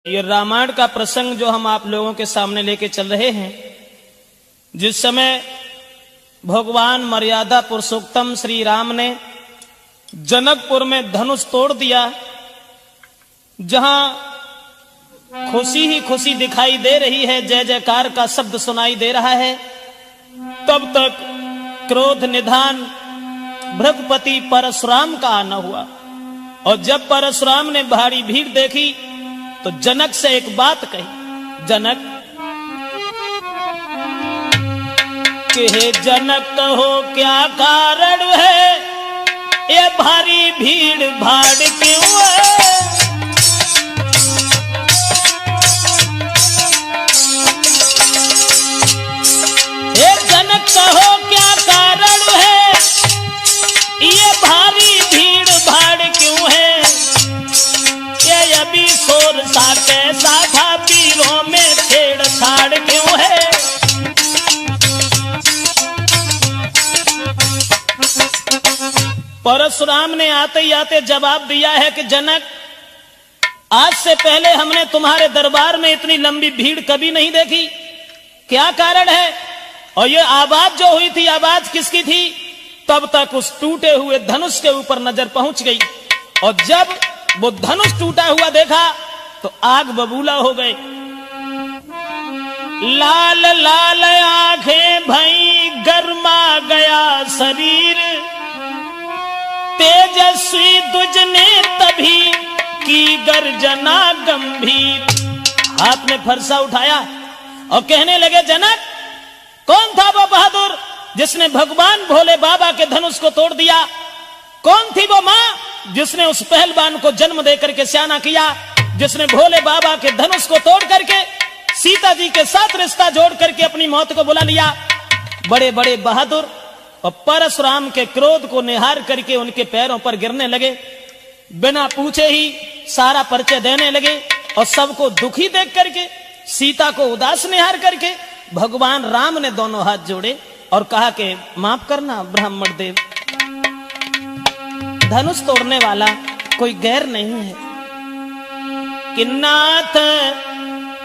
ये रामायण का प्रसंग जो हम आप लोगों के सामने लेके चल रहे हैं, जिस समय भगवान मर्यादा पुरुषोत्तम श्री राम ने जनकपुर में धनुष तोड़ दिया, जहां खुशी ही खुशी दिखाई दे रही है, जय जयकार का शब्द सुनाई दे रहा है, तब तक क्रोध निधान भृगुपति परशुराम का आना हुआ। और जब परशुराम ने भारी भीड़ देखी तो जनक से एक बात कही, जनक कि हे जनक कहो क्या कारण है, ये भारी भीड़ भाड़ क्यों है। हे जनक कहो क्या कारण है, ये भारी भीड़ भाड़ क्यों है। ये अभी शोर सा कैसा था, पीरों में छेड़छाड़ क्यों है। परशुराम ने आते ही आते जवाब दिया है कि जनक, आज से पहले हमने तुम्हारे दरबार में इतनी लंबी भीड़ कभी नहीं देखी, क्या कारण है। और ये आवाज जो हुई थी, आवाज किसकी थी। तब तक उस टूटे हुए धनुष के ऊपर नजर पहुंच गई, और जब वो धनुष टूटा हुआ देखा तो आग बबूला हो गए। लाल लाल आंखें भई, गर्मा गया शरीर, तेजस्वी दुज ने तभी की गर्जना गंभीर। हाथ में फरसा उठाया और कहने लगे, जनक कौन था वो बहादुर जिसने भगवान भोले बाबा के धनुष को तोड़ दिया। कौन थी वो मां जिसने उस पहलवान को जन्म देकर के स्याना किया, जिसने भोले बाबा के धनुष को तोड़ करके सीता जी के साथ रिश्ता जोड़ करके अपनी मौत को बुला लिया। बड़े बड़े बहादुर और परशुराम के क्रोध को निहार करके उनके पैरों पर गिरने लगे, बिना पूछे ही सारा परिचय देने लगे। और सबको दुखी देख करके, सीता को उदास निहार करके भगवान राम ने दोनों हाथ जोड़े और कहा कि माफ करना ब्राह्मण देव, धनुष तोड़ने वाला कोई गैर नहीं है। कि नाथ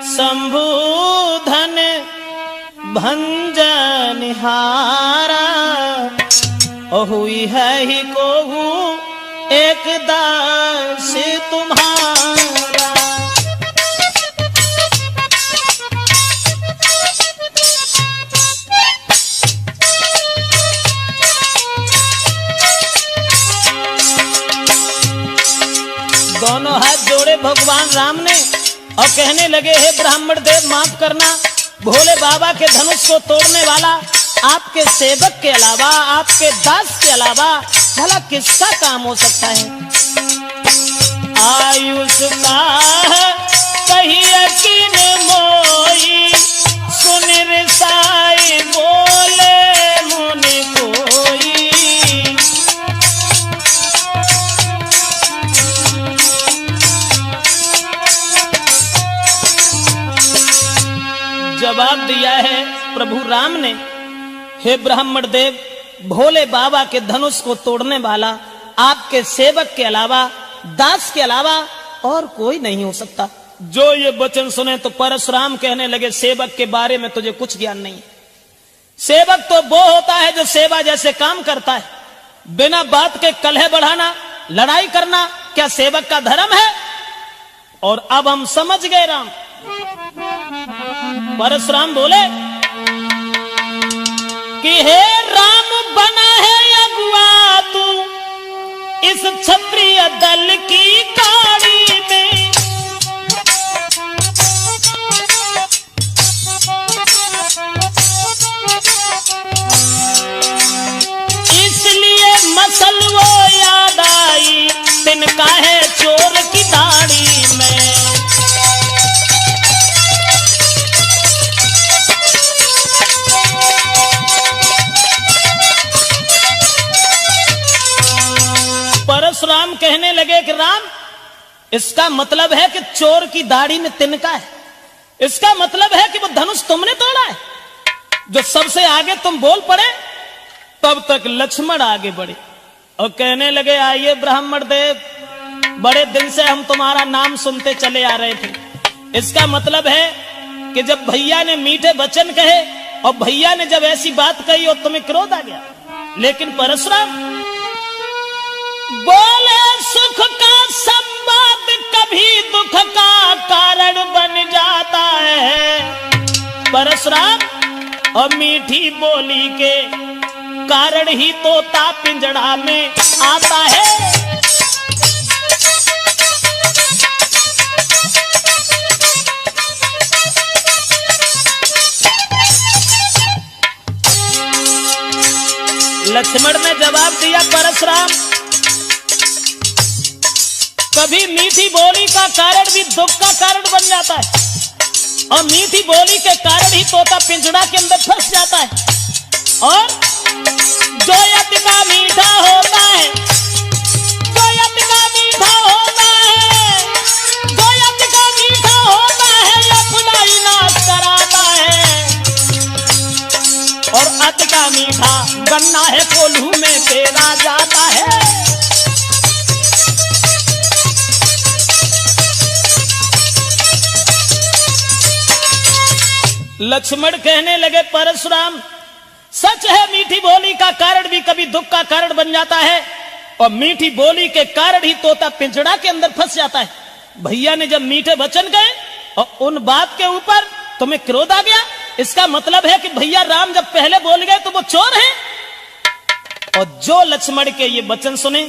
शंभुधन भंजन हारा, और हुई है ही को एक दास तुम्हारा। दोनों हाथ जोड़े भगवान राम ने और कहने लगे, हे ब्राह्मण देव माफ करना, भोले बाबा के धनुष को तोड़ने वाला आपके सेवक के अलावा, आपके दास के अलावा भला किसका काम हो सकता है। आयुष का कही यकीन मोई, सुन रिसाई बोले मुनि कोई। जवाब दिया है प्रभु राम ने, हे ब्राह्मण देव, भोले बाबा के धनुष को तोड़ने वाला आपके सेवक के अलावा, दास के अलावा और कोई नहीं हो सकता। जो ये वचन सुने तो परशुराम कहने लगे, सेवक के बारे में तुझे कुछ ज्ञान नहीं है। सेवक तो वो होता है जो सेवा जैसे काम करता है। बिना बात के कलह बढ़ाना, लड़ाई करना क्या सेवक का धर्म है। और अब हम समझ गए राम। परशुराम बोले कि हे राम बना है अगुआ तू इस क्षत्रिय दल की गाड़ी में। इसलिए मसल वो याद आई, तिनका है चोर की दाढ़ी में। परशुराम कहने लगे कि राम, इसका मतलब है कि चोर की दाढ़ी में तिनका है। इसका मतलब है कि वो धनुष तुमने तोड़ा है। जो सबसे आगे तुम बोल पड़े, तब तक लक्ष्मण आगे बढ़े और कहने लगे, आइए ब्राह्मण देव, बड़े दिन से हम तुम्हारा नाम सुनते चले आ रहे थे। इसका मतलब है कि जब भैया ने मीठे वचन कहे और भैया ने जब ऐसी बात कही और तुम्हें क्रोध आ गया। लेकिन परशुराम बोले सुख का संवाद कभी दुख का कारण बन जाता है। परशुराम और मीठी बोली के कारण ही तोता पिंजड़ा में आता है। लक्ष्मण ने जवाब दिया, परशुराम कभी मीठी बोली का कारण भी दुख का कारण बन जाता है और मीठी बोली के कारण ही तोता पिंजड़ा के अंदर फंस जाता है। और जो यज्ञ का मीठा होता है, जो यज्ञ का मीठा होता है, जो यज्ञ का मीठा होता है अपना ही नाश कराता है। और अति का मीठा गन्ना है कोल्हू में पेरा जाता है। लक्ष्मण कहने लगे, परशुराम सच है मीठी बोली का कारण भी कभी दुख का कारण बन जाता है और मीठी बोली के कारण ही तोता पिंजड़ा के अंदर फंस जाता है। भैया ने जब मीठे वचन कहे और उन बात के ऊपर तुम्हें क्रोध आ गया, इसका मतलब है कि भैया राम जब पहले बोल गए तो वो चोर हैं। और जो लक्ष्मण के ये वचन सुने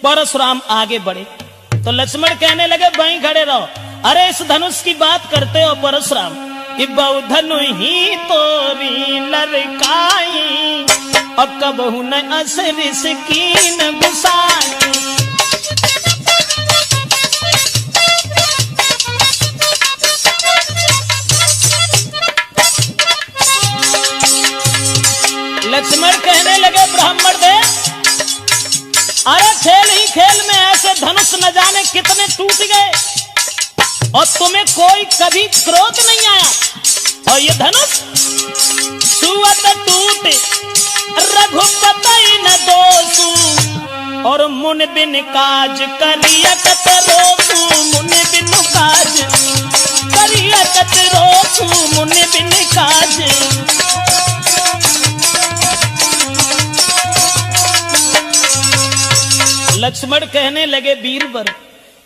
परशुराम आगे बढ़े तो लक्ष्मण कहने लगे, वहीं खड़े रहो। अरे इस धनुष की बात करते हो परशुराम कि बहु धनु ही तोरी लड़काई और कबहू न असरिस कीन गुसाई। लक्ष्मण कहने लगे, ब्राह्मण दे अरे खेल ही खेल में ऐसे धनुष न जाने कितने टूट गए और तुम्हें कोई कभी क्रोध नहीं आया। और ये धनुष सुवत टूट रघुपति न दोषु और मुन बिन काज करियकत रोसु। मुन बिन काज करियकत रोसु, मुन बिन काज। लक्ष्मण कहने लगे, वीरवर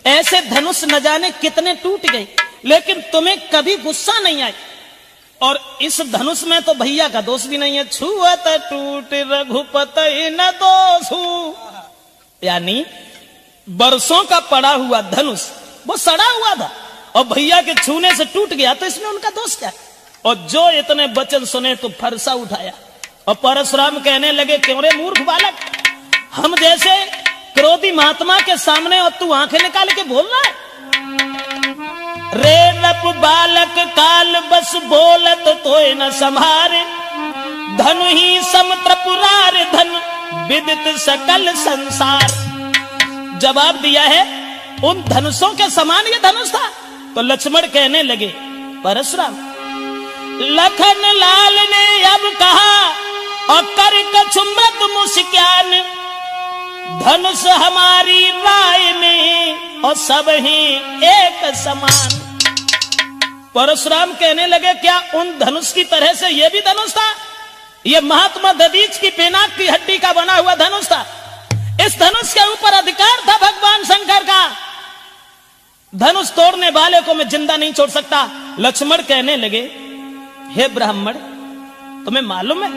ऐसे धनुष न जाने कितने टूट गए लेकिन तुम्हें कभी गुस्सा नहीं आई। और इस धनुष में तो भैया का दोष भी नहीं है। छुअत टूट रघुपति न दोषु, यानी बरसों का पड़ा हुआ धनुष वो सड़ा हुआ था और भैया के छूने से टूट गया तो इसमें उनका दोष क्या। और जो इतने वचन सुने तो फरसा उठाया और परशुराम कहने लगे, क्यों रे मूर्ख बालक, हम जैसे क्रोधी महात्मा के सामने और तू आंखें निकाल के बोल रहा है। रे नप बालक काल बस बोलत तोय न संभारे, धनु ही समत्रपुरार धन विदित सकल संसार। जवाब दिया है, उन धनुषों के समान ये धनुष था। तो लक्ष्मण कहने लगे, परशुराम लखन लाल ने अब कहा और कर कछुमृत मुस्कान, धनुष हमारी राय में और सब ही एक समान। परशुराम कहने लगे, क्या उन धनुष की तरह से यह भी धनुष था? यह महात्मा दधीच की पिनाक की हड्डी का बना हुआ धनुष था। इस धनुष के ऊपर अधिकार था भगवान शंकर का। धनुष तोड़ने वाले को मैं जिंदा नहीं छोड़ सकता। लक्ष्मण कहने लगे, हे ब्राह्मण तुम्हें मालूम है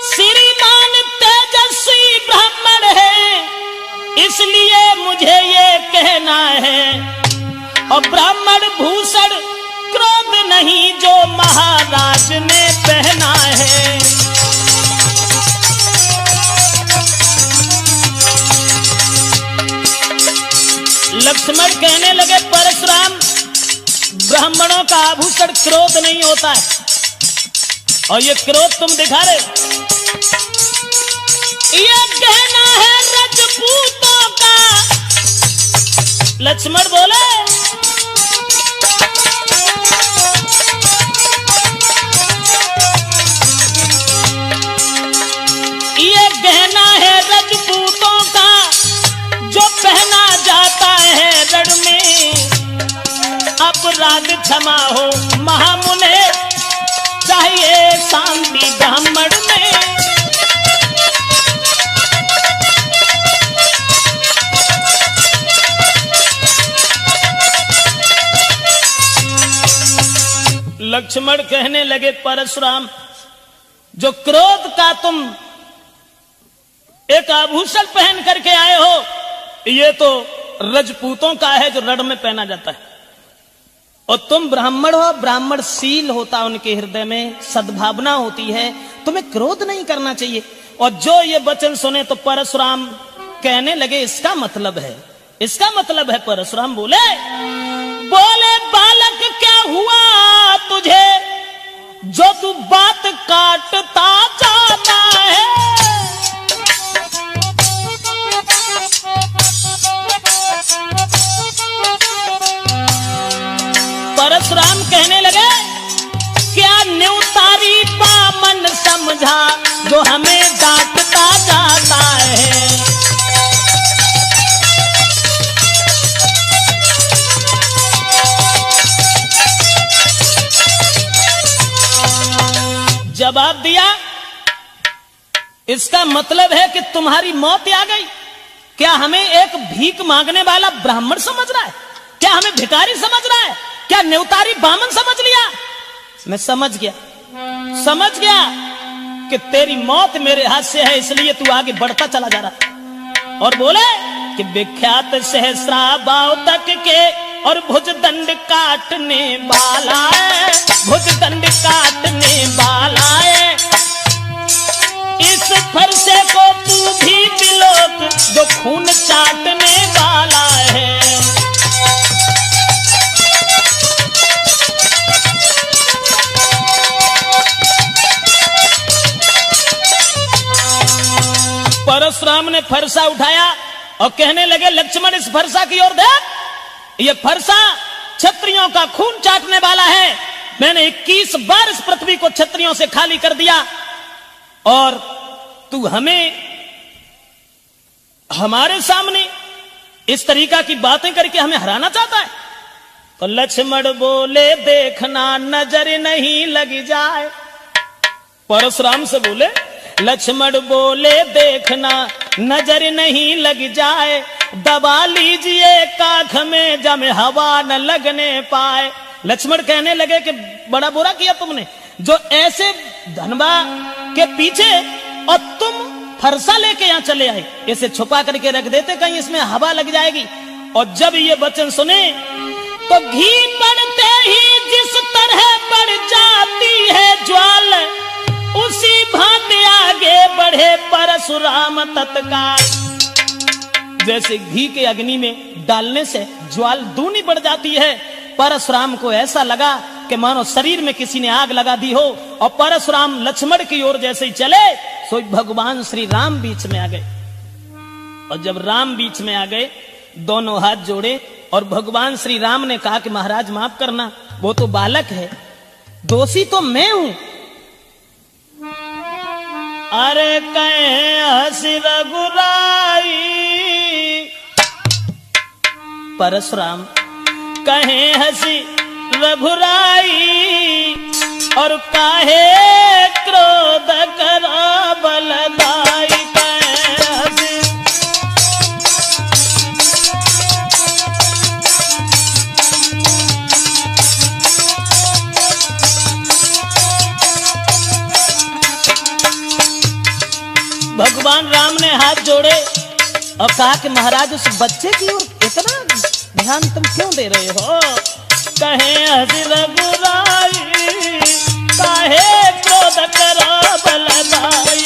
श्रीमान तेजस्वी ब्राह्मण है, इसलिए मुझे ये कहना है। और ब्राह्मण भूषण क्रोध नहीं जो महाराज ने पहना है। लक्ष्मण कहने लगे, परशुराम ब्राह्मणों का आभूषण क्रोध नहीं होता है और ये क्रोध तुम दिखा रहे। ये कहना है रजपूतों का। लक्ष्मण बोले, ये गहना है रजपूतों का जो पहना जाता है रण में। अपराध क्षमा हो महामुने, चाहिए शांति ब्राह्मण में। लक्ष्मण कहने लगे परशुराम, जो क्रोध का तुम एक आभूषण पहन करके आए हो, ये तो रजपूतों का है जो रण में पहना जाता है, और तुम ब्राह्मण हो, ब्राह्मण शील होता उनके हृदय में, सद्भावना होती है, तुम्हें क्रोध नहीं करना चाहिए। और जो ये वचन सुने तो परशुराम कहने लगे इसका मतलब है, इसका मतलब है। परशुराम बोले बालक क्या हुआ तुझे, जो तू बात काटता जाता है। परशुराम कहने लगे क्या न्यूतारी बामन समझा, जो हमें डांटता जाता है। जवाब दिया, इसका मतलब है कि तुम्हारी मौत आ गई। क्या हमें एक भीख मांगने वाला ब्राह्मण समझ रहा है? क्या हमें भिखारी समझ रहा है? क्या न्यूतारी बामन समझ लिया? मैं समझ गया कि तेरी मौत मेरे हाथ से है, इसलिए तू आगे बढ़ता चला जा रहा। और बोले कि विख्यात सहस्रा बाव तक के और भुजदंड काटने वाला है, भुजदंड काटने वाला है। इस फरसे को तू भी बिलोक, जो खून चाटने वाला है। परशुराम ने फरसा उठाया और कहने लगे लक्ष्मण इस फरसा की ओर देख, ये फरसा क्षत्रियों का खून चाटने वाला है। मैंने 21 बार इस पृथ्वी को क्षत्रियों से खाली कर दिया, और तू हमें हमारे सामने इस तरीका की बातें करके हमें हराना चाहता है। तो लक्ष्मण बोले देखना नजर नहीं लग जाए। परशुराम से बोले लक्ष्मण बोले देखना नजर नहीं लग जाए, दबा लीजिए काख में जमे हवा न लगने पाए। लक्ष्मण कहने लगे कि बड़ा बुरा किया तुमने, जो ऐसे धनबा के पीछे और तुम फरसा लेके यहां चले आए, इसे छुपा करके रख देते, कहीं इसमें हवा लग जाएगी। और जब ये वचन सुने तो घी पड़ते ही जिस तरह बढ़ जाती है ज्वाल, उसी भांति आगे बढ़े परशुराम तत्काल। जैसे घी के अग्नि में डालने से ज्वाल दूनी बढ़ जाती है, परशुराम को ऐसा लगा कि मानो शरीर में किसी ने आग लगा दी हो। और परशुराम लक्ष्मण की ओर जैसे ही चले तो भगवान श्री राम बीच में आ गए। और जब राम बीच में आ गए, दोनों हाथ जोड़े और भगवान श्री राम ने कहा कि महाराज माफ करना, वो तो बालक है, दोषी तो मैं हूं। अरे कहे हंसी रघुराई, परशुराम कहे हंसी रघुराई, और काहे क्रोध करा बलदाई। कहे हंसी भगवान राम ने हाथ जोड़े और कहा कि महाराज उस बच्चे की ओर इतना ध्यान तुम क्यों दे रहे हो? कहे हंसी रघुराई, काहे क्रोध करा बलदाई।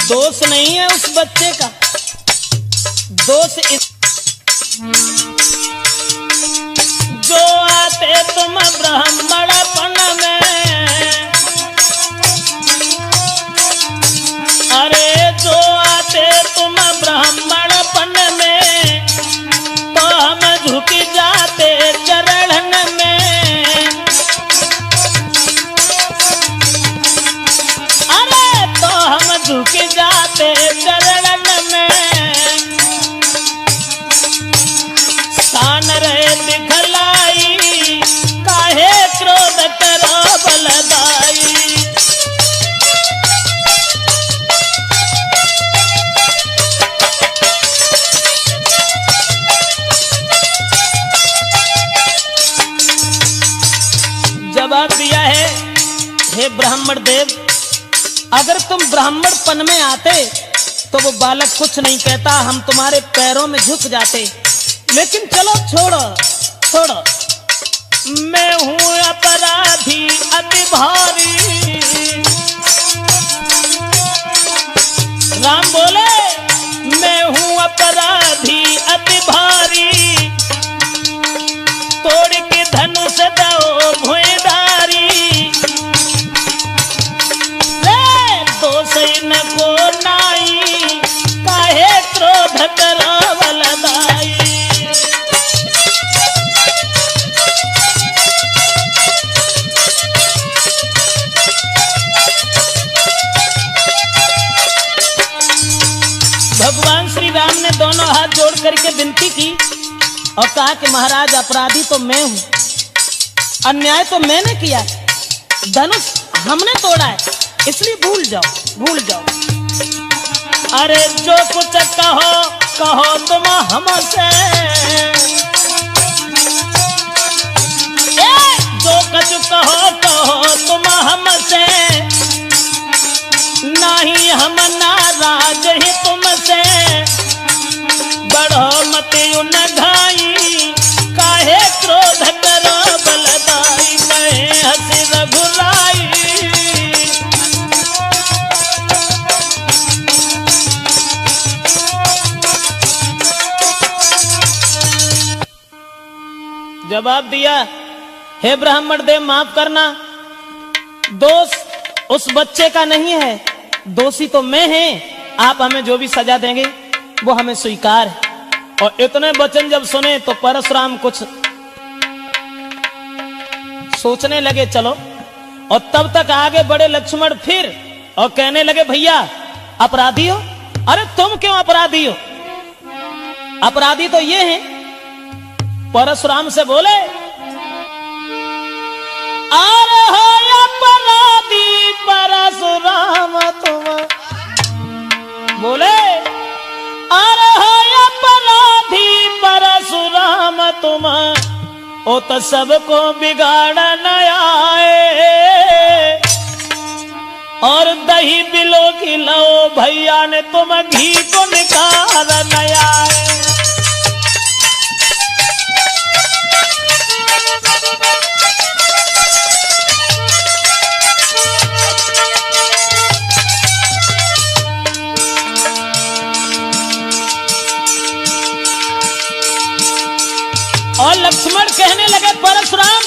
दोष नहीं है उस बच्चे का, दोष जो आते तुम ब्राह्मणपन में, अरे जो आते तुम ब्राह्मणपन में, तो हम झुक जाते चरणन में। अरे तो हम झुक ब्राह्मण देव, अगर तुम ब्राह्मणपन में आते तो वो बालक कुछ नहीं कहता, हम तुम्हारे पैरों में झुक जाते। लेकिन चलो छोड़ो छोड़ो, मैं हूं अपराधी अति भारी। राम बोले मैं हूं अपराधी अति भारी, तोड़ के धनुष दो भुईदारी। दोष न को नाई, काहे क्रोध करो बलदाई। भगवान श्री राम ने दोनों हाथ जोड़ करके विनती की और कहा कि महाराज अपराधी तो मैं हूं, अन्याय तो मैंने किया है, धनुष हमने तोड़ा है, इसलिए भूल जाओ भूल जाओ। अरे जो कुछ कहो कहो तुम हमसे, जो कुछ कहो कहो तुम हमसे, नहीं हम नाराज ही तुमसे। बढ़ो मत उन घाई, काहे क्रोध करो बलदाई। कहे हंसी रघुराई, जवाब दिया, हे ब्राह्मण देव माफ करना, दोष उस बच्चे का नहीं है, दोषी तो मैं हैं। आप हमें जो भी सजा देंगे वो हमें स्वीकार है। और इतने वचन जब सुने तो परशुराम कुछ सोचने लगे, चलो। और तब तक आगे बढ़े लक्ष्मण फिर और कहने लगे, भैया अपराधी हो? अरे तुम क्यों अपराधी हो? अपराधी तो ये हैं। परशुराम से बोले, अरे हो अपराधी परशुराम तुम। बोले, अरे हो अपराधी परशुराम तुम, ओ तो सबको बिगाड़न आए। और दही बिलो की लो भैया ने तुम घी को निकाल आए। और लक्ष्मण कहने लगे, परशुराम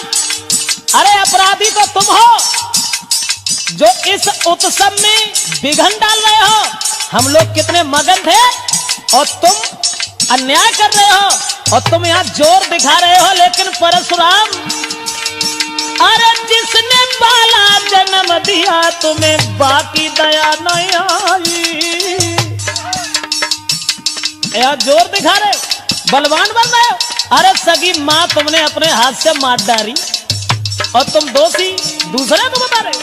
अरे अपराधी तो तुम हो जो इस उत्सव में विघ्न डाल रहे हो। हम लोग कितने मगन थे और तुम अन्याय कर रहे हो और तुम यहाँ जोर दिखा रहे हो। लेकिन परशुराम, अरे जिसने बाला जन्म दिया तुम्हें बाकी दया नहीं आई। यहाँ जोर दिखा रहे हो, बलवान बन रहे हो। अरे सगी माँ तुमने अपने हाथ से मार डाली और तुम दोषी दूसरे को बता रहे हो।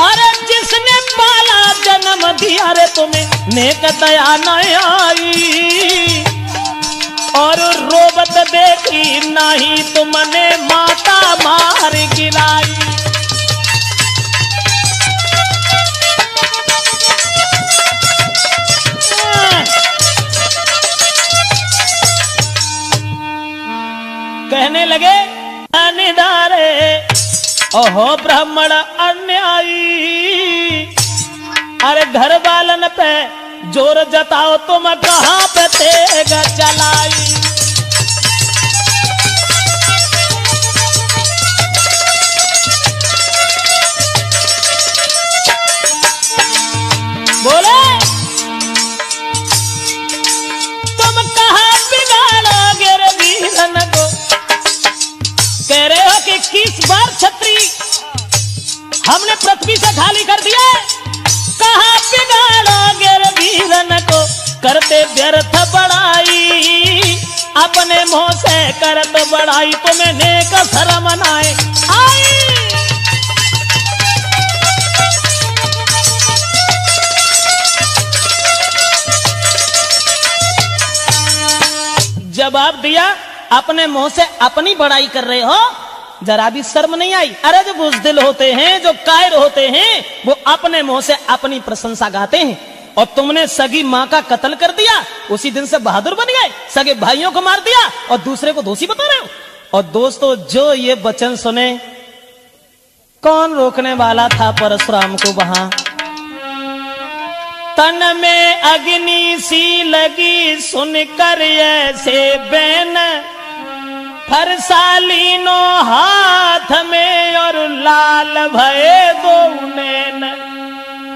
अरे जिसने बाला जन्म दिया रे तुम्हें नेक दया नहीं आई। और रोबत देखी नहीं तुमने माता मार गिराई। कहने लगे, निधारे ओहो ब्राह्मण अन्यायी। अरे घर वालन पे जोर जताओ तुम कहां पे तेग चलाई। बोले, तुम कहां बिगाड़ोगे रे वीरन को। कह रहे हो कि 21 बार छत्री हमने पृथ्वी से खाली कर दिया। कहां बिगाड़ोगे रे वीरन को, करते व्यर्थ बड़ाई। अपने मुंह से करत बड़ाई, तुम्हें नेक शर्म नाए आई। जवाब दिया, अपने मुंह से अपनी बड़ाई कर रहे हो, जरा भी शर्म नहीं आई? अरे जो बुज़दिल होते हैं, जो कायर होते हैं, वो अपने मुंह से अपनी प्रशंसा गाते हैं। और तुमने सगी माँ का कत्ल कर दिया, उसी दिन से बहादुर बन गए, सगे भाइयों को मार दिया और दूसरे को दोषी बता रहे हो। और दोस्तों, जो ये वचन सुने, कौन रोकने वाला था परशुराम को? वहां तन में अग्नि सी लगी, सुनकर ऐसे बैन, फरसालीनो हाथ में और लाल भये दो नैन।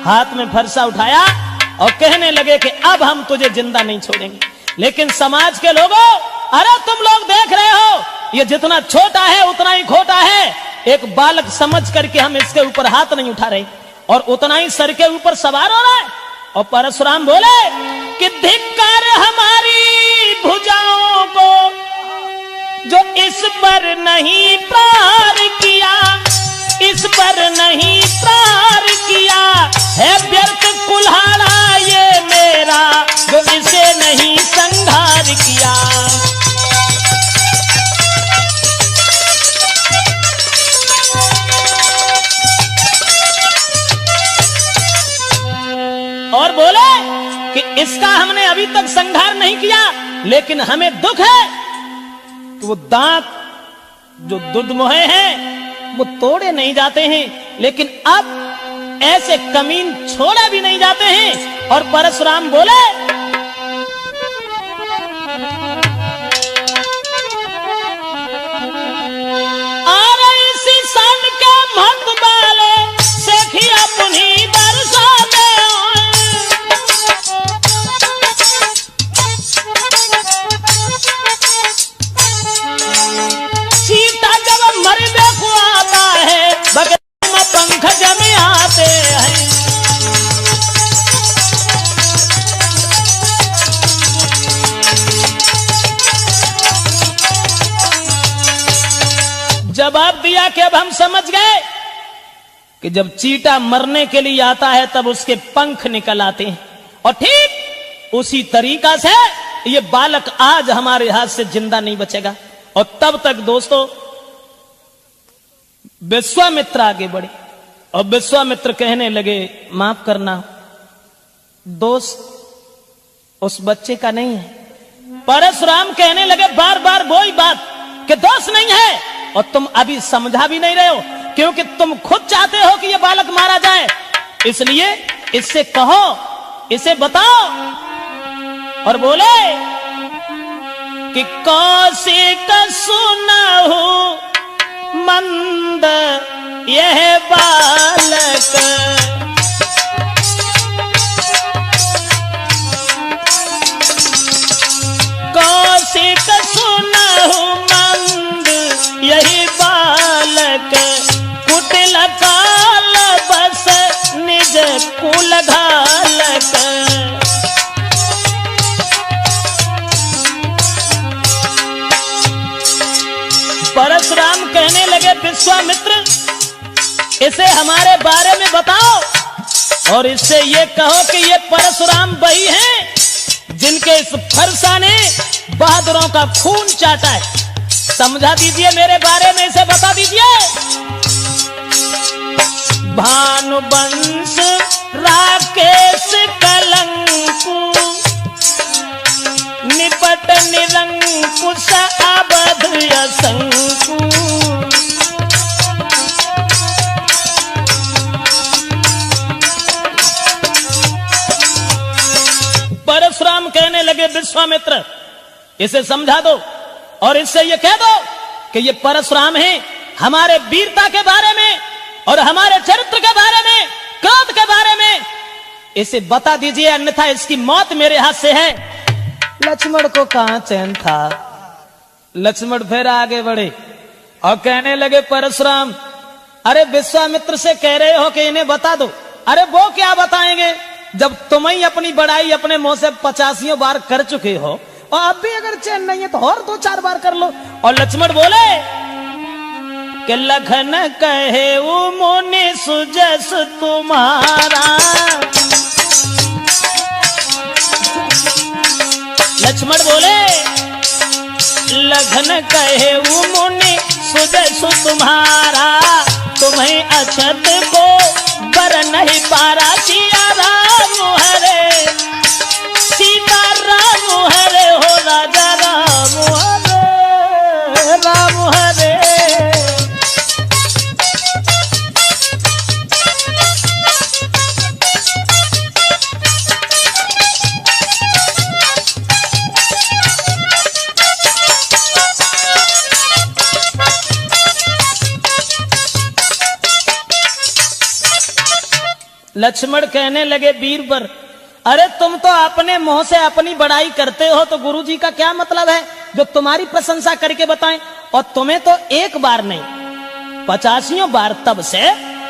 हाथ में फरसा उठाया और कहने लगे कि अब हम तुझे जिंदा नहीं छोड़ेंगे। लेकिन समाज के लोगों, अरे तुम लोग देख रहे हो, ये जितना छोटा है उतना ही खोटा है। एक बालक समझ करके हम इसके ऊपर हाथ नहीं उठा रहे, और उतना ही सर के ऊपर सवार हो रहा है। और परशुराम बोले कि धिक्कार हमारी भुजाओं को, जो इस पर नहीं प्रहार किया, इस पर नहीं प्रहार किया है। व्यर्थ कुल्हाड़ा ये मेरा, जो इसे नहीं संहार किया। और बोले कि इसका हमने अभी तक संहार नहीं किया, लेकिन हमें दुख है कि वो दांत जो दुधमुहे हैं वो तोड़े नहीं जाते हैं, लेकिन अब ऐसे कमीन छोड़े भी नहीं जाते हैं। और परशुराम बोले अरे इसी सन के मत बाले सेखिया पुनी बरसा दे। सीता जब मरने को आता है, बगल में पंख जमे आते हैं। जवाब दिया कि अब हम समझ गए कि जब चीता मरने के लिए आता है तब उसके पंख निकल आते हैं, और ठीक उसी तरीका से ये बालक आज हमारे हाथ से जिंदा नहीं बचेगा। और तब तक दोस्तों विश्वामित्र आगे बढ़े और विश्वामित्र कहने लगे, माफ करना, दोष उस बच्चे का नहीं है। परशुराम कहने लगे बार बार वही बात कि दोष नहीं है, और तुम अभी समझा भी नहीं रहे हो, क्योंकि तुम खुद चाहते हो कि यह बालक मारा जाए। इसलिए इससे कहो, इसे बताओ। और बोले कि कौशिक सुनहु मंद यह बालक, कौशिक सुनहु मंद यही बालक, कुटिल काल बस निज कुल घालक। परशुराम कहने लगे विश्वामित्र, इसे हमारे बारे में बताओ, और इससे ये कहो कि ये परशुराम वही हैं जिनके इस फरसा ने बहादुरों का खून चाटा है। समझा दीजिए मेरे बारे में, इसे बता दीजिए। भानुवंश राकेश कलंकु, निपट निरंकुश अवध असंकु। परशुराम कहने लगे विश्वामित्र, इसे समझा दो और इससे ये कह दो कि ये परशुराम हैं हमारे वीरता के बारे में और हमारे चरित्र के बारे में, क्रोध के बारे में। इसे बता दीजिए, अन्यथा इसकी मौत मेरे हाथ से है। लक्ष्मण को कहां चैन था। लक्ष्मण फिर आगे बढ़े और कहने लगे परशुराम, अरे विश्वामित्र से कह रहे हो कि इन्हें बता दो। अरे वो क्या बताएंगे जब तुम ही अपनी बड़ाई अपने मुंह से 50 बार कर चुके हो, और अब भी अगर चैन नहीं है तो और 2-4 बार कर लो। और लक्ष्मण बोले कि लखन कहे वो मुनि सुजस तुम्हारा। लक्ष्मण बोले लखन कहे वो मुनि सुजस तुम्हारा, तुम्हें अछत को बर नहीं पारा। सिया राम हरे, सीता राम हरे हो, राजा राम हरे, राम हरे। लक्ष्मण कहने लगे बीरबर, अरे तुम तो अपने मुंह से अपनी बड़ाई करते हो, तो गुरुजी का क्या मतलब है जो तुम्हारी प्रशंसा करके बताएं? और तुम्हें तो एक बार नहीं 85 बार तब से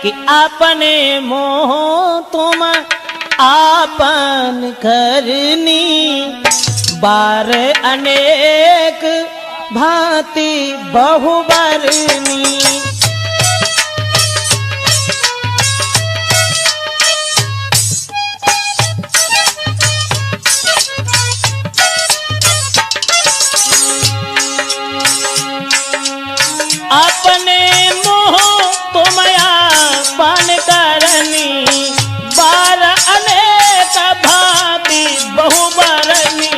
कि अपने मोह तुम आपन करनी, बार अनेक भांति बहुबरनी। अपने मोह तुम आपन करनी, बार अनेक भांति बहुबरनी।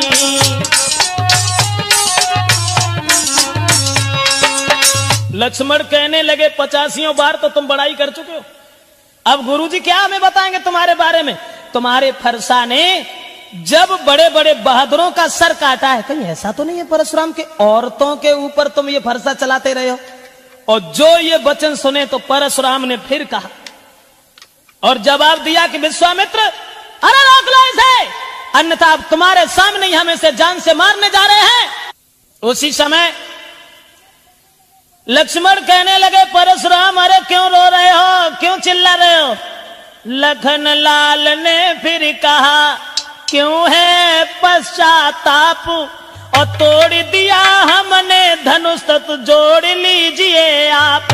लक्ष्मण कहने लगे 85 बार तो तुम बड़ाई कर चुके हो, अब गुरुजी क्या हमें बताएंगे तुम्हारे बारे में? तुम्हारे फरसा ने जब बड़े बड़े बहादुरों का सर काटा है, कहीं ऐसा तो नहीं है परशुराम के औरतों के ऊपर तुम ये फरसा चलाते रहे हो? और जो ये वचन सुने तो परशुराम ने फिर कहा और जवाब दिया कि विश्वामित्र, अरे रोक लो इसे, अन्यथा अब तुम्हारे सामने ही हम इसे जान से मारने जा रहे हैं। उसी समय लक्ष्मण कहने लगे, परशुराम अरे क्यों रो रहे हो, क्यों चिल्ला रहे हो? लखन लाल ने फिर कहा, क्यों है पश्चाताप, और तोड़ दिया हमने धनुष तो जोड़ लीजिए आप।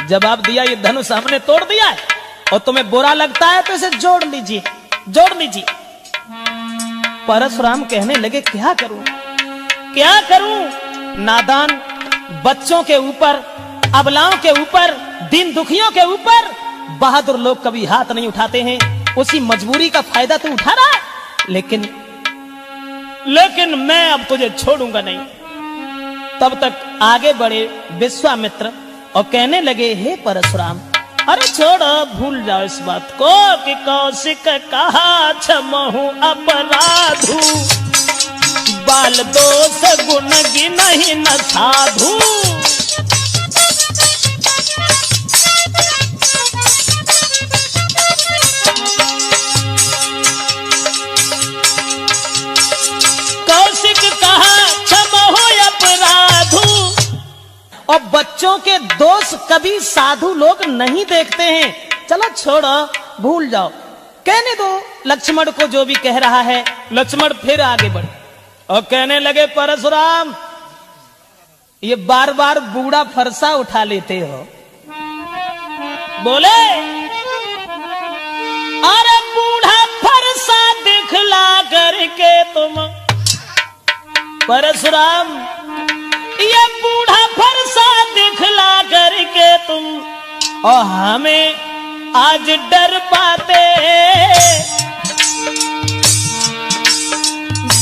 जवाब दिया, ये धनुष हमने तोड़ दिया है और तुम्हें बुरा लगता है तो इसे जोड़ लीजिए, जोड़ लीजिए। परशुराम कहने लगे, क्या करूं, क्या करूं? नादान बच्चों के ऊपर, अबलाओं के ऊपर, दीन दुखियों के ऊपर बहादुर लोग कभी हाथ नहीं उठाते हैं। उसी मजबूरी का फायदा तू उठा रहा है, लेकिन मैं अब तुझे छोड़ूंगा नहीं। तब तक आगे बढ़े विश्वामित्र और कहने लगे, हे परशुराम, अरे छोड़ो, भूल जाओ इस बात को कि कौशिक कहा क्षमहु अपराधु, बाल दोष गुण गिनहि न साधु। और बच्चों के दोष कभी साधु लोग नहीं देखते हैं, चलो छोड़ो, भूल जाओ, कहने दो लक्ष्मण को जो भी कह रहा है। लक्ष्मण फिर आगे बढ़े और कहने लगे, परशुराम ये बार बार बूढ़ा फरसा उठा लेते हो। बोले, अरे बूढ़ा फरसा दिखला करके तुम, परशुराम ये बूढ़ा फरसा दिखला करके तुम और हमें आज डर पाते,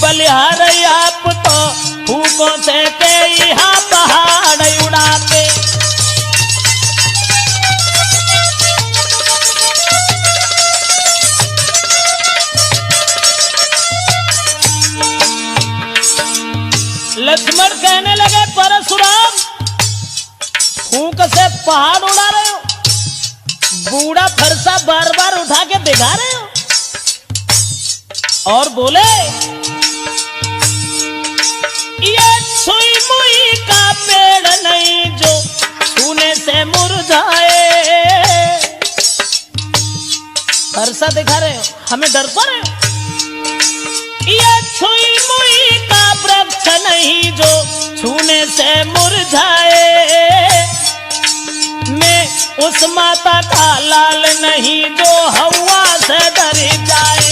बलिहार आप तो फूकों से के यहाँ पहाड़ उड़ाते। लक्ष्मण कहने लगे, परशुराम फूंक से पहाड़ उड़ा रहे हो, बूढ़ा फरसा बार बार उठा के दिखा रहे हो। और बोले, ये छुई मुई का पेड़ नहीं जो छूने से मुरझाए। फरसा दिखा रहे हो, हमें डर पा रहे हो। ये छुई मुई का वृक्ष नहीं जो छूने से मुरझाए, मैं उस माता का लाल नहीं जो हवा से डर जाए।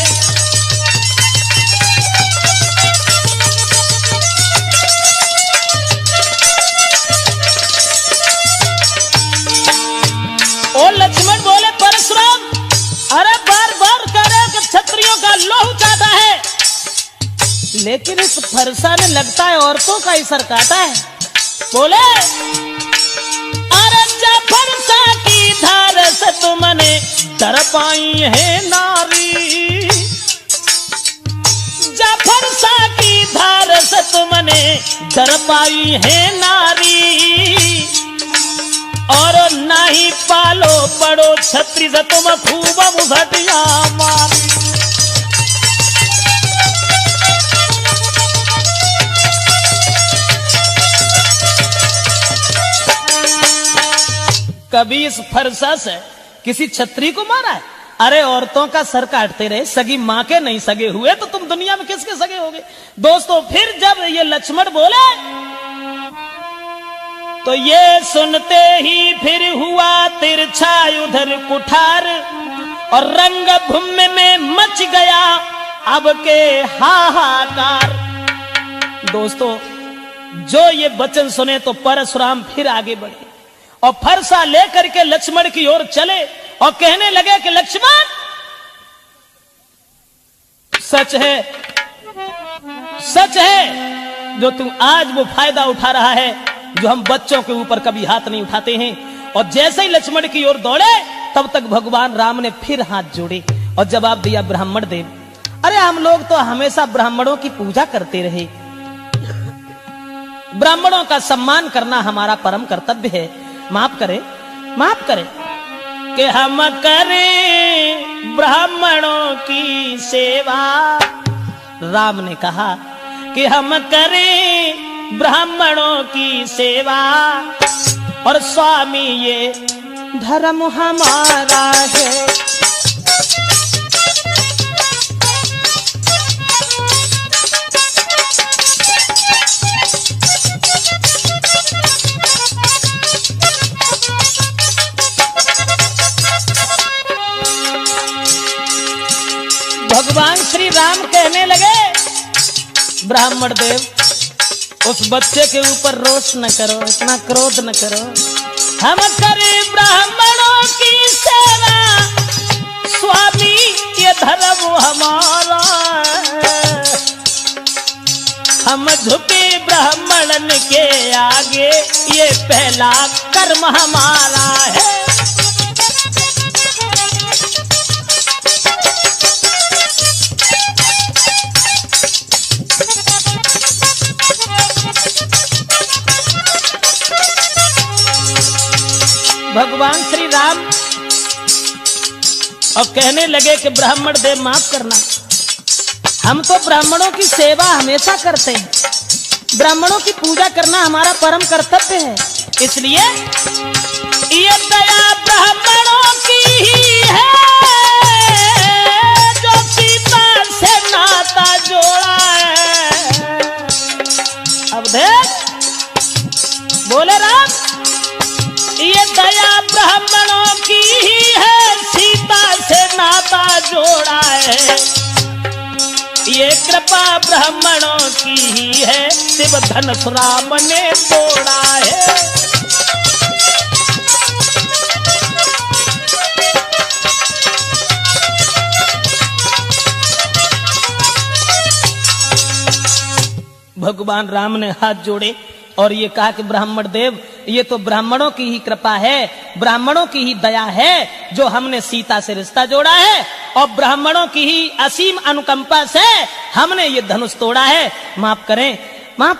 लेकिन इस फरसा ने लगता है औरतों का ही सर काटा है। बोले अरे जा फरसा की धार से तुमने डर पाई है नारी, जा फरसा की धार से तुमने डर पाई है नारी, और ना ही पालो पड़ो छत्री से तुम खूब मुसटिया मारी। कभी इस फरसा से किसी छत्री को मारा है? अरे औरतों का सर काटते रहे, सगी मां के नहीं सगे हुए तो तुम दुनिया में किसके सगे होगे? दोस्तों फिर जब ये लक्ष्मण बोले तो ये सुनते ही फिर हुआ तिरछा उधर कुठार, और रंग भूमि में मच गया अब के हाहाकार। दोस्तों जो ये वचन सुने तो परशुराम फिर आगे बढ़े और फरसा लेकर के लक्ष्मण की ओर चले और कहने लगे कि लक्ष्मण सच है जो तू आज वो फायदा उठा रहा है जो हम बच्चों के ऊपर कभी हाथ नहीं उठाते हैं। और जैसे ही लक्ष्मण की ओर दौड़े तब तक भगवान राम ने फिर हाथ जोड़े और जवाब दिया ब्राह्मण देव, अरे हम लोग तो हमेशा ब्राह्मणों की पूजा करते रहे, ब्राह्मणों का सम्मान करना हमारा परम कर्तव्य है, माफ करें कि हम करें ब्राह्मणों की सेवा। राम ने कहा कि हम करें ब्राह्मणों की सेवा, और स्वामी ये धर्म हमारा है। भगवान श्री राम कहने लगे ब्राह्मण देव उस बच्चे के ऊपर रोष न करो, इतना क्रोध न करो, हम करें ब्राह्मणों की सेवा, स्वामी ये धर्म हमारा, हम झुके ब्राह्मणन के आगे, ये पहला कर्म हमारा है। भगवान श्री राम और कहने लगे कि ब्राह्मण देव माफ करना, हम तो ब्राह्मणों की सेवा हमेशा करते हैं, ब्राह्मणों की पूजा करना हमारा परम कर्तव्य है, इसलिए ये दया ब्राह्मणों की ही है जो सीता से नाता जोड़ा है। अब देख बोले राम, ये दया ब्राह्मणों की ही है, सीता से नाता जोड़ा है, ये कृपा ब्राह्मणों की ही है, शिव धनुष राम ने तोड़ा है। भगवान राम ने हाथ जोड़े और ये कहा कि ब्राह्मण देव ये तो ब्राह्मणों की ही कृपा है, ब्राह्मणों की ही दया है जो हमने सीता से रिश्ता जोड़ा है, और ब्राह्मणों की ही असीम अनुकंपा से हमने ये धनुष तोड़ा है। माफ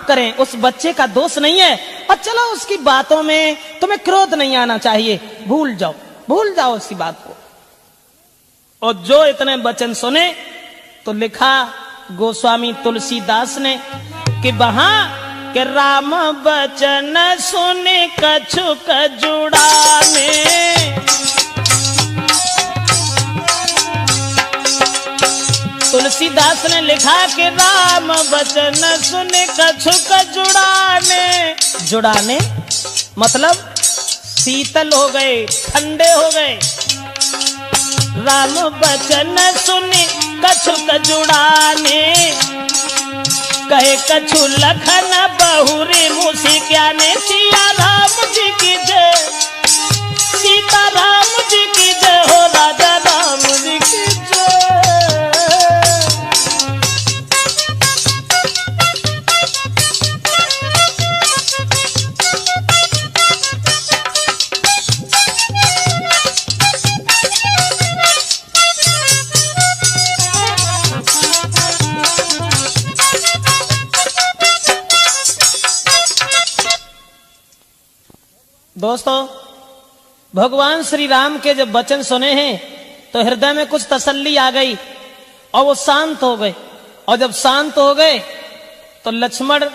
करें उस बच्चे का दोष नहीं है, और चलो उसकी बातों में तुम्हें क्रोध नहीं आना चाहिए, भूल जाओ उसकी बात को। और जो इतने वचन सुने तो लिखा गोस्वामी तुलसीदास ने कि वहां कि राम बचन सुन कछुक जुड़ाने, तुलसीदास ने लिखा कि राम बचन सुन कछुक जुड़ाने मतलब शीतल हो गए, ठंडे हो गए। राम बचन सुन कछुक जुड़ाने, कहे कछु लखन बहुरी मुसी क्या ने, सिया राम जी की जय, सीता राम जी की जय हो, राजा राम जी की जय। दोस्तों, भगवान श्री राम के जब वचन सुने हैं तो हृदय में कुछ तसल्ली आ गई और वो शांत हो गए। और जब शांत हो गए तो लक्ष्मण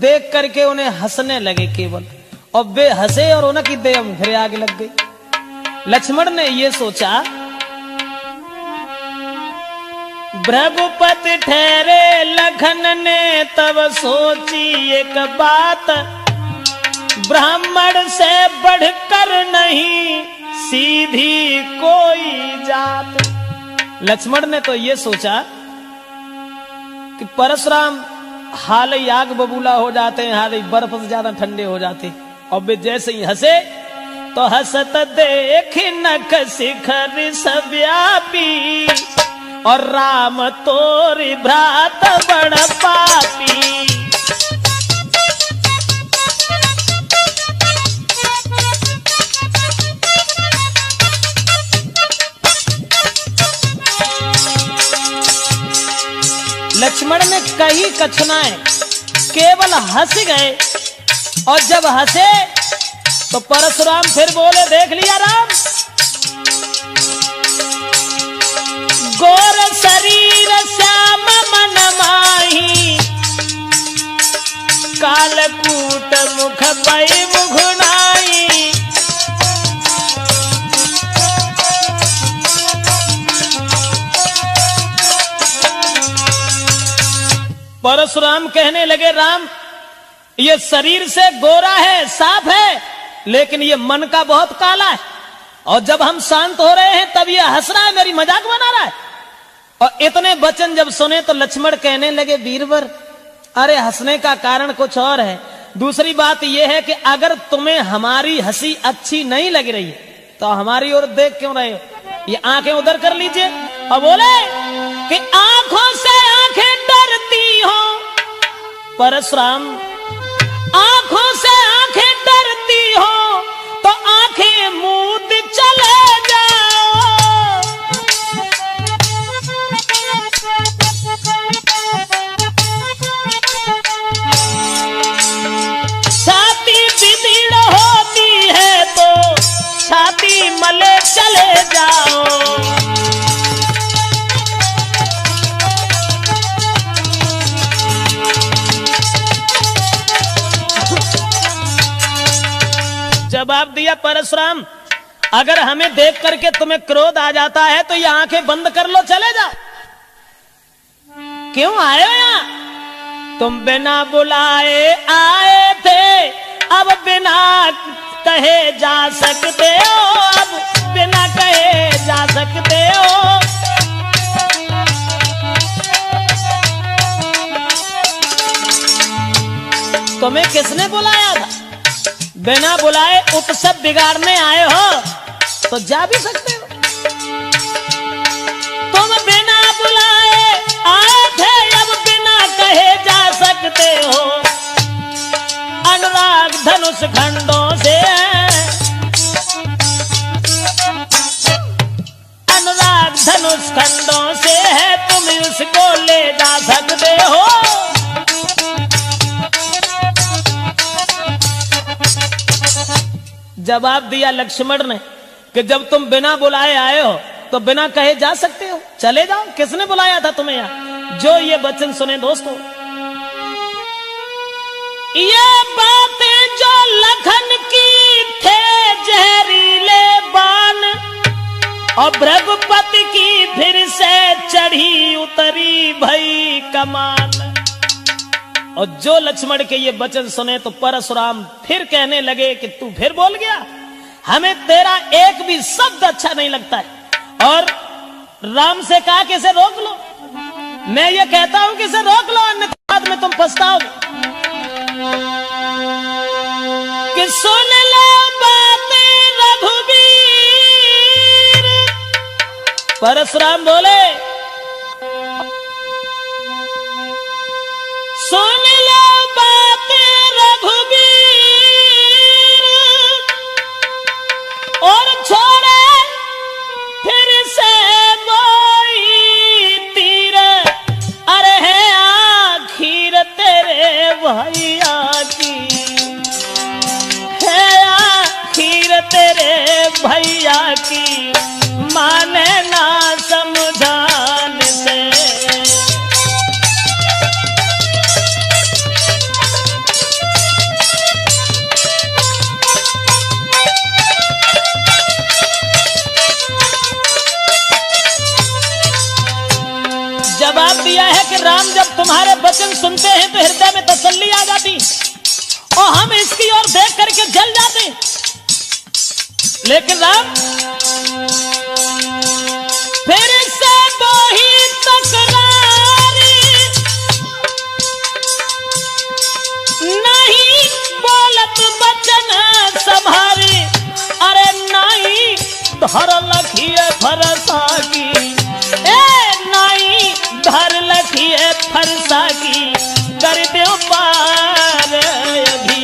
देख करके उन्हें हंसने लगे केवल, और वे हंसे और उनकी देह फिर आगे लग गई। लक्ष्मण ने ये सोचा, भृगुपति ठहरे लखन ने तब सोची एक बात, ब्राह्मण से बढ़कर नहीं सीधी कोई जात। लक्ष्मण ने तो ये सोचा कि परशुराम हाल ही आग बबूला हो जाते हैं, हाल ही बर्फ से ज्यादा ठंडे हो जाते, और वे जैसे ही हंसे तो हंसत देख नख शिखर सव्यापी, और राम तोरी भ्रात बड़ पापी। लक्ष्मण ने कही कछुनाएं, केवल हंस गए, और जब हंसे तो परशुराम फिर बोले, देख लिया राम, गोर शरीर श्याम मन माही, कालकूट मुख पै मुघुनाई। परशुराम कहने लगे, राम ये शरीर से गोरा है, साफ है, लेकिन ये मन का बहुत काला है, और जब हम शांत हो रहे हैं तब ये हंस रहा है, मेरी मजाक बना रहा है। और इतने वचन जब सुने तो लक्ष्मण कहने लगे, वीरवर अरे हंसने का कारण कुछ और है, दूसरी बात यह है कि अगर तुम्हें हमारी हंसी अच्छी नहीं लग रही है तो हमारी ओर देख क्यों रहे हो, ये आंखें उधर कर लीजिए। और बोले कि आंखों से आंखें डरती हो परशुराम, आंखों से आंखें डरती हो तो आंखें मूंद चले जाओ। छाती बिगड़ होती है तो छाती मले चले जाओ। जवाब दिया परशुराम, अगर हमें देख करके तुम्हें क्रोध आ जाता है तो ये आंखें बंद कर लो, चले जाओ। क्यों आए हो यहां? तुम बिना बुलाए आए थे, अब बिना कहे जा सकते हो, अब बिना कहे जा सकते हो। तुम्हें किसने बुलाया था? बिना बुलाए उत्सव बिगाड़ने आए हो तो जा भी सकते हो। तुम बिना बुलाए आए थे, अब बिना कहे जा सकते हो। अनुराग धनुष खंडों से, अनुराग धनुष खंडों से है, तुम उसको ले जा सकते हो। जवाब दिया लक्ष्मण ने कि जब तुम बिना बुलाए आए हो तो बिना कहे जा सकते हो, चले जाओ। किसने बुलाया था तुम्हें यहां? जो ये वचन सुने दोस्तों, ये बातें जो लखन की थे जहरीले बाण, और भृगुपति की फिर से चढ़ी उतरी भई कमान। और जो लक्ष्मण के ये वचन सुने तो परशुराम फिर कहने लगे कि तू फिर बोल गया, हमें तेरा एक भी शब्द अच्छा नहीं लगता है। और राम से कहा कि इसे रोक लो। मैं ये कहता हूं कि इसे रोक लो, अन्यथा बाद में तुम पछताओगे। कि सुन लो बातें रघुवीर, परशुराम बोले सुन लो बातें रघुवीर, और छोड़े फिर से मोई तीर, अरे है आखिर तेरे भैया की, है जवाब दिया है कि राम जब तुम्हारे वचन सुनते हैं तो हृदय में तसल्ली आ जाती और हम इसकी ओर देख करके जल जाते। लेकिन राम फिर से दो ही तकरारी, नहीं बोलत बचन संभारी, अरे नहीं धर लखिए फरसा की, नहीं धर लखिए फरसा की, कर दो पार अभी।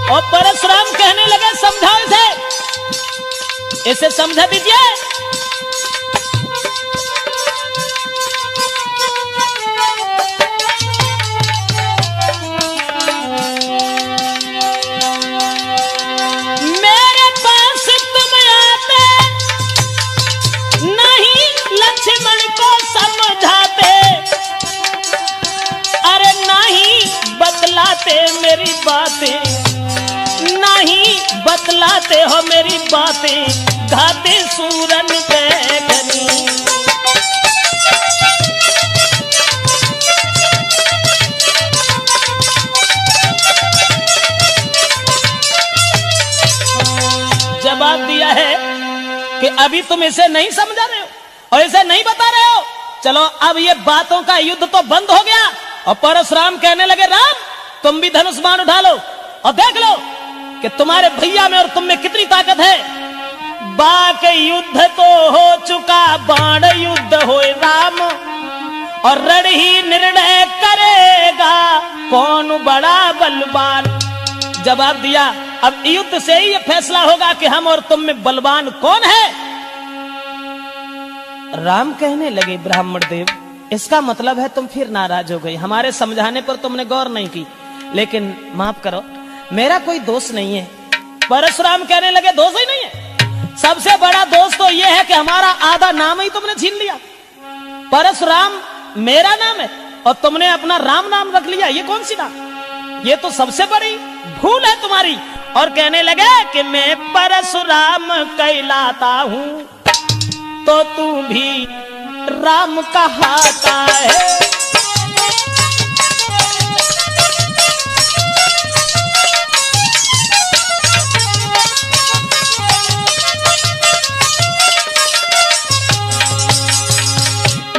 और परशुराम कहने लगे समझाओ इसे समझा दीजिए। मेरे पास तुम आते नहीं लक्ष्मण को समझाते, अरे नहीं बतलाते मेरी बातें, नहीं बतलाते हो मेरी बातें, घाते सूरन पे घनी। जवाब दिया है कि अभी तुम इसे नहीं समझा रहे हो और इसे नहीं बता रहे हो, चलो अब ये बातों का युद्ध तो बंद हो गया। और परशुराम कहने लगे राम तुम भी धनुष बाण उठा लो और देख लो कि तुम्हारे भैया में और तुम में कितनी ताकत है। बाक युद्ध तो हो चुका, बाण युद्ध होए राम, और रण ही निर्णय करेगा कौन बड़ा बलवान। जवाब दिया अब युद्ध से ही यह फैसला होगा कि हम और तुम में बलवान कौन है। राम कहने लगे ब्राह्मण देव इसका मतलब है तुम फिर नाराज हो गई, हमारे समझाने पर तुमने गौर नहीं की, लेकिन माफ करो मेरा कोई दोष नहीं है। परशुराम कहने लगे दोष ही नहीं है, सबसे बड़ा दोष तो यह है कि हमारा आधा नाम ही तुमने छीन लिया। परशुराम मेरा नाम है और तुमने अपना राम नाम रख लिया, ये कौन सी बात, ये तो सबसे बड़ी भूल है तुम्हारी। और कहने लगे कि मैं परशुराम कहलाता हूं तो तू भी राम कहाता है।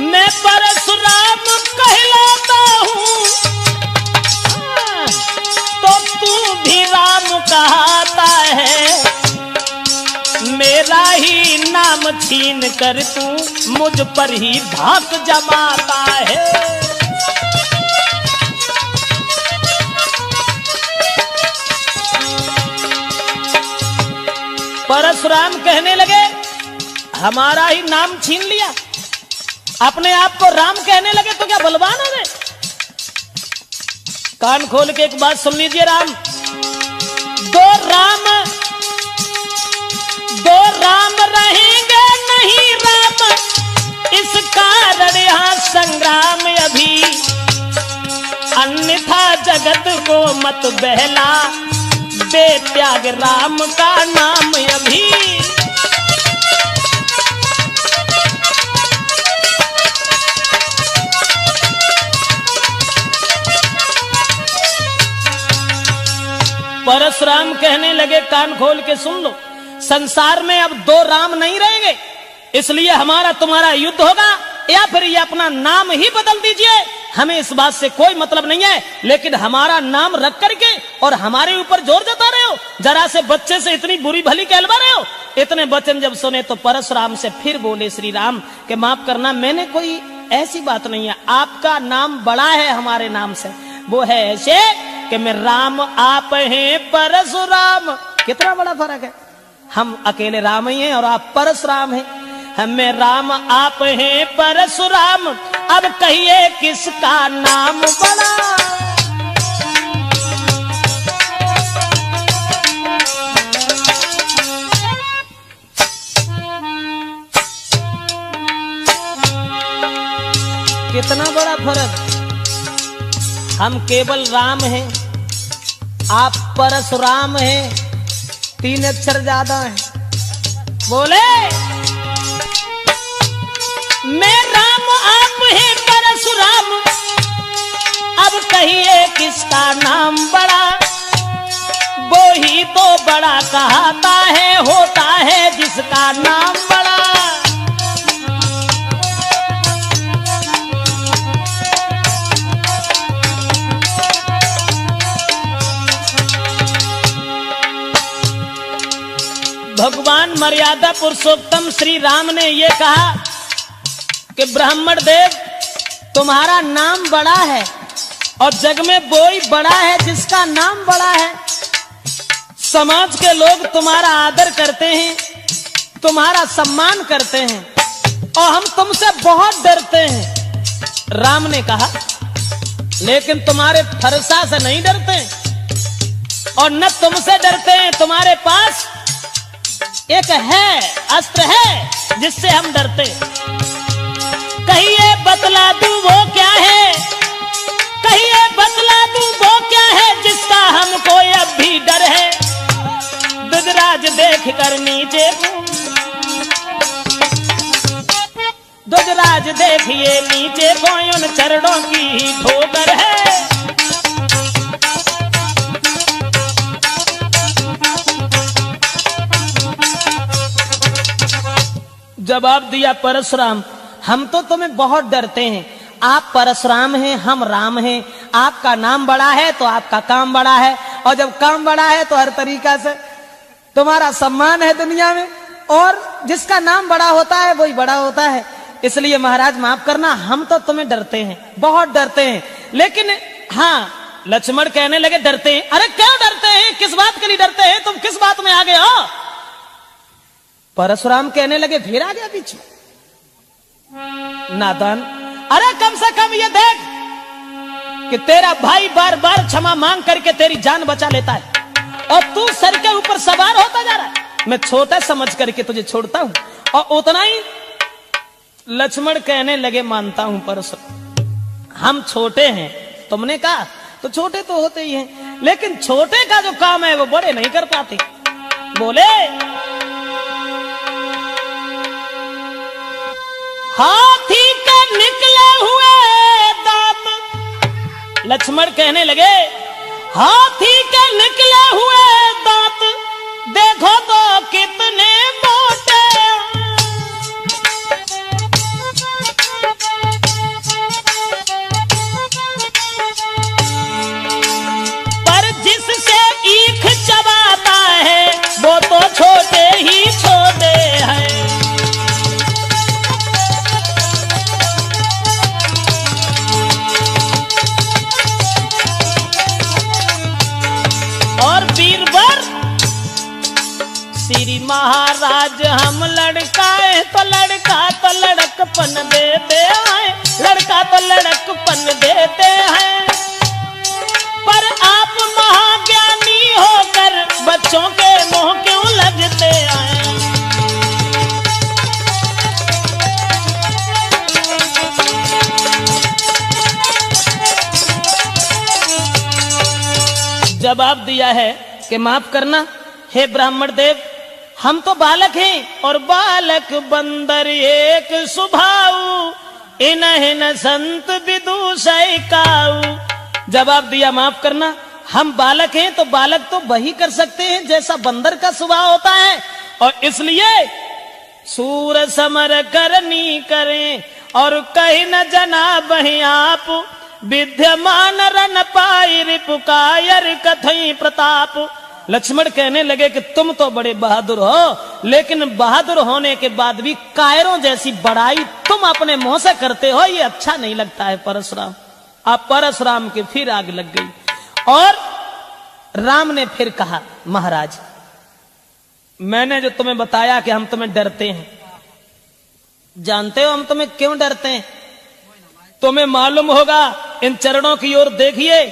मैं परशुराम कहलाता हूं तो तू भी राम कहाता है। मेरा ही नाम छीन कर तू मुझ पर ही धाक जमाता है। परशुराम कहने लगे हमारा ही नाम छीन लिया, अपने आप को राम कहने लगे तो क्या बलवान हो गए। कान खोल के एक बात सुन लीजिए राम, दो राम रहेंगे नहीं राम, इस कारण यहाँ संग्राम अभी, अन्यथा जगत को मत बहला, दे त्याग राम का नाम अभी। परशुराम कहने लगे कान खोल के सुन लो, संसार में अब दो राम नहीं रहेंगे, इसलिए हमारा तुम्हारा युद्ध होगा, या फिर ये अपना नाम ही बदल दीजिए, हमें इस बात से कोई मतलब नहीं है। लेकिन हमारा नाम रख करके और हमारे ऊपर जोर जता रहे हो, जरा से बच्चे से इतनी बुरी भली कहलवा रहे हो। इतने वचन जब सुने तो परशुराम से फिर बोले श्री राम कि माफ करना, मैंने कोई ऐसी बात नहीं है, आपका नाम बड़ा है हमारे नाम से, वो है ऐसे कि मैं राम आप हैं परशुराम। कितना बड़ा फर्क है, हम अकेले राम ही हैं और आप परशुराम हैं। हमें राम आप हैं परशुराम, अब कहिए किसका नाम बड़ा। कितना बड़ा फर्क। हम केवल राम हैं, आप परशुराम हैं, 3 अक्षर ज्यादा हैं। बोले मैं राम आप हैं परशुराम, अब कहिए किसका नाम बड़ा, वो ही तो बड़ा कहता है, होता है जिसका नाम बड़ा। भगवान मर्यादा पुरुषोत्तम श्री राम ने ये कहा कि ब्राह्मण देव तुम्हारा नाम बड़ा है और जग में वो ही बड़ा है जिसका नाम बड़ा है। समाज के लोग तुम्हारा आदर करते हैं, तुम्हारा सम्मान करते हैं और हम तुमसे बहुत डरते हैं। राम ने कहा लेकिन तुम्हारे फरसा से नहीं डरते और न तुमसे डरते हैं, तुम्हारे पास एक है, अस्त्र है जिससे हम डरते। कहिए बतला दूं वो क्या है, कहिए बतला दूं वो क्या है जिसका हमको अब भी डर है। दुजराज देख कर नीचे, दुजराज देखिए नीचे कोई उन चरणों की ही ठोकर है। जवाब दिया परशुराम हम तो तुम्हें बहुत डरते हैं, आप परशुराम हैं, हम राम हैं। आपका नाम बड़ा है तो आपका काम बड़ा है, और जब काम बड़ा है तो हर तरीका से तुम्हारा सम्मान है दुनिया में, और जिसका नाम बड़ा होता है वही बड़ा होता है। इसलिए महाराज माफ करना, हम तो तुम्हें डरते हैं, बहुत डरते हैं। लेकिन हाँ, लक्ष्मण कहने लगे डरते हैं? अरे क्यों डरते हैं, किस बात के लिए डरते हैं, तुम किस बात में आ गए हो? परशुराम कहने लगे फिर आ गया पीछे नादान। अरे कम से कम ये देख कि तेरा भाई बार बार क्षमा मांग करके तेरी जान बचा लेता है और तू सर के ऊपर सवार होता जा रहा है। मैं छोटा समझ करके तुझे छोड़ता हूं। और उतना ही लक्ष्मण कहने लगे मानता हूं परशुराम, हम छोटे हैं, तुमने कहा तो छोटे तो होते ही हैं, लेकिन छोटे का जो काम है वो बड़े नहीं कर पाते। बोले हाथी के निकले हुए दांत, लक्ष्मण कहने लगे हाथी के निकले हुए दांत देखो तो कितने मोटे, पर जिससे ईख चबाता है वो तो छोटे ही छोटे हैं। और बीरबर श्री महाराज हम लड़काए तो लड़कपन देते हैं, लड़का तो लड़कपन देते हैं, पर आप महाज्ञानी होकर बच्चों के मुंह क्यों लगते हैं? जवाब दिया है कि माफ करना हे ब्राह्मण देव, हम तो बालक हैं और बालक बंदर एक सुभाऊ, इन्हें संत विदुषय काऊ। जवाब दिया माफ करना, हम बालक हैं तो बालक तो वही कर सकते हैं जैसा बंदर का स्वभाव होता है, और इसलिए सूर समर करनी करें और कहीं न जना बही आप, विद्यमान रन पाई रिपुकायर कथई प्रताप। लक्ष्मण कहने लगे कि तुम तो बड़े बहादुर हो, लेकिन बहादुर होने के बाद भी कायरों जैसी बड़ाई तुम अपने मुंह से करते हो, ये अच्छा नहीं लगता है परशुराम। आप परशुराम के फिर आग लग गई और राम ने फिर कहा महाराज मैंने जो तुम्हें बताया कि हम तुम्हें डरते हैं, जानते हो हम तुम्हें क्यों डरते हैं? तुम्हें मालूम होगा, इन चरणों की ओर देखिए,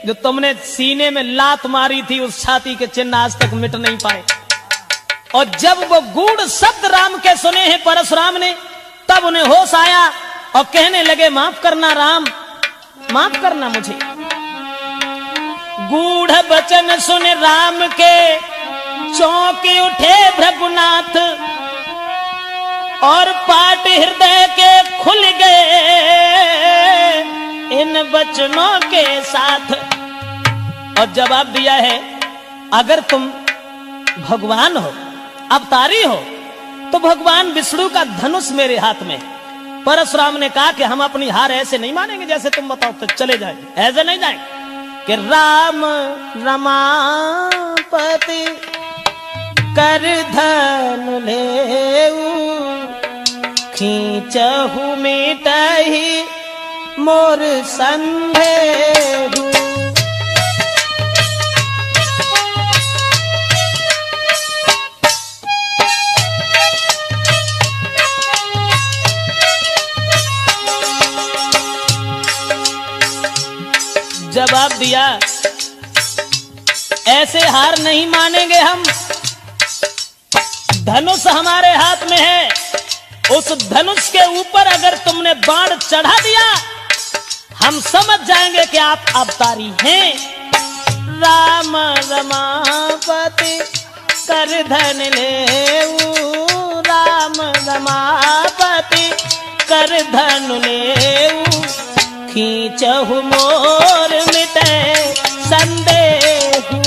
जो तुमने सीने में लात मारी थी उस छाती के चिन्ह आज तक मिट नहीं पाए। और जब वो गूढ़ शब्द राम के सुने हैं परशुराम ने, तब उन्हें होश आया और कहने लगे माफ करना राम, माफ करना मुझे, गूढ़ बचन सुन राम के चौंके उठे भृगुनाथ और पाट हृदय के खुल गए इन बचनों के साथ। और जवाब दिया है, अगर तुम भगवान हो, अवतारी हो, तो भगवान विष्णु का धनुष मेरे हाथ में। परशुराम ने कहा कि हम अपनी हार ऐसे नहीं मानेंगे, जैसे तुम बताओ तो चले जाएंगे, ऐसे नहीं जाएंगे। कि राम रमापति कर धन लेऊ खींचहु मिटहि मोर संदेहु। जवाब दिया, ऐसे हार नहीं मानेंगे हम। धनुष हमारे हाथ में है, उस धनुष के ऊपर अगर तुमने बाण चढ़ा दिया, हम समझ जाएंगे कि आप अवतारी हैं। राम रमापति कर धन लेऊ, राम रमापति कर धन लेऊ खींचहु मोर मिटे संदेहु।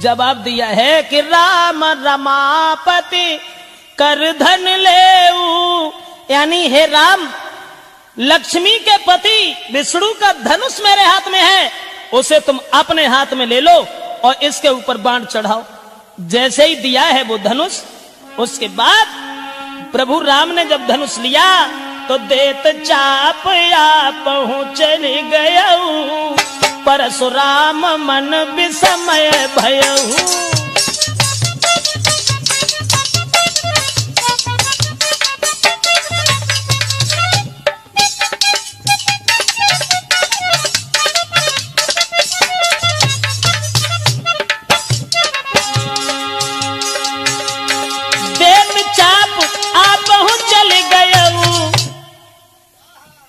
जवाब दिया है कि राम रमापति कर धन लेऊ, यानी हे राम, लक्ष्मी के पति विष्णु का धनुष मेरे हाथ में है, उसे तुम अपने हाथ में ले लो और इसके ऊपर बाण चढ़ाओ। जैसे ही दिया है वो धनुष, उसके बाद प्रभु राम ने जब धनुष लिया तो देत चाप आप चल गयऊ, परशुराम मन विस्मय भयऊ।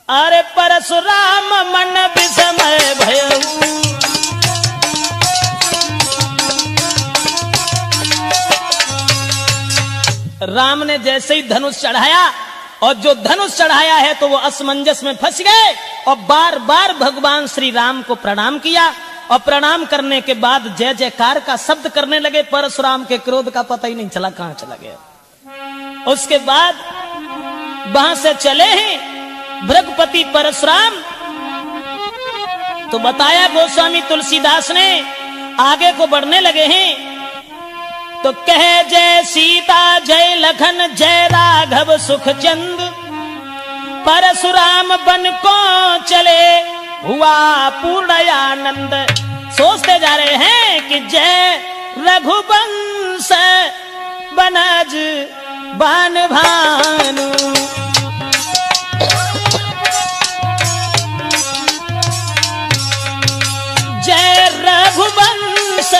अरे परशुराम मन विस्मय भयऊ। राम ने जैसे ही धनुष चढ़ाया, और जो धनुष चढ़ाया है तो वो असमंजस में फंस गए और बार बार भगवान श्री राम को प्रणाम किया। और प्रणाम करने के बाद जय जयकार का शब्द करने लगे। परशुराम के क्रोध का पता ही नहीं चला कहां चला गया। उसके बाद वहां से चले हैं भृगुपति परशुराम। तो बताया गोस्वामी तुलसीदास ने, आगे को बढ़ने लगे हैं तो कहे जय सीता जय लखन जय राघव सुख चंद, परशुराम बन को चले हुआ पूर्ण आनंद। सोचते जा रहे हैं कि जय रघुवंश बनज बान भानु, जय रघुवंश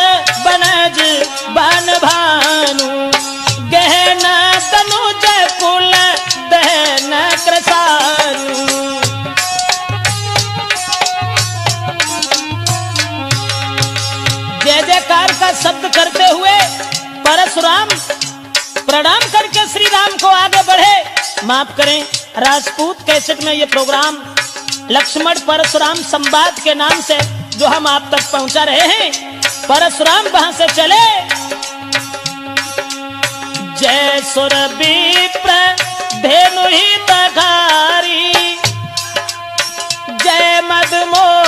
बनज बन भानु, गहना तनुज कुल दहन कृसानु। जय जयकार का शब्द करते हुए परशुराम प्रणाम करके श्री राम को आगे बढ़े। माफ करें, राजपूत कैसेट में ये प्रोग्राम लक्ष्मण परशुराम संवाद के नाम से जो हम आप तक पहुंचा रहे हैं। परशुराम वहां से चले, जय सुर विप्र धेनु ही तगारी, जय मद मोर